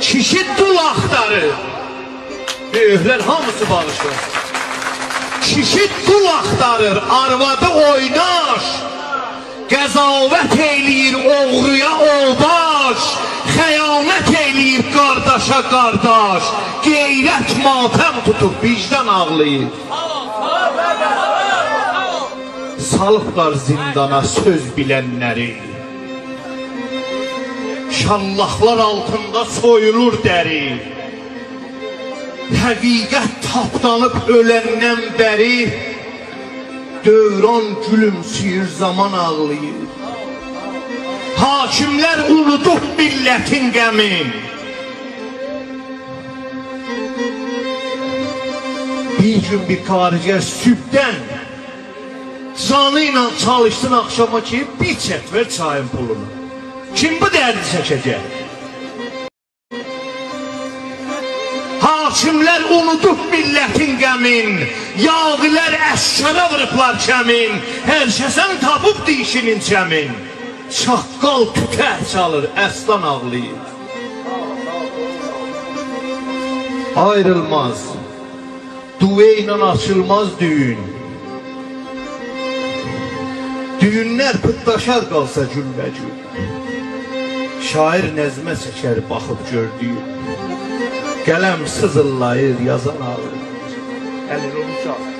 Kişi dul axtarır. Böyüklər hamısı bağışlar. Kişi dul axtarır, arvadı oynaş. Qəzavət eyləyir oğruya oldaş. Xəyanət eyləyir qardaşa qardaş. Qeyrət matəm tutub vicdan ağlayır. Salıblar zindana söz bilənləri. Şallahlar altında soyulur dəri. Həqiqət tapdanıb öləndən bəri. Dövran gülümsüyür, zaman ağlayır. Hakimlər unudub millətin qəmin. Bir gün bir karicər sübdən canı ilə çalışsın axşama ki, bir çətvər çayın pulunu. Kim bu dərdi çəkəcək? Hakimlər unudub millətin qəmin. Yağilər əşkara vırıblar kəmin. Hər kəsən tapıb dişinin çəmin. Çaqqal tütək çalır, əslan ağlayır. Ayrılmaz, duve ilə açılmaz düğün. Düğünlər pıtlaşar qalsa gülbəcül. Şair nəzmə çəkər baxıb gördüyü. Qələm sızıllayır, yazan ağır. Əlini uçaq.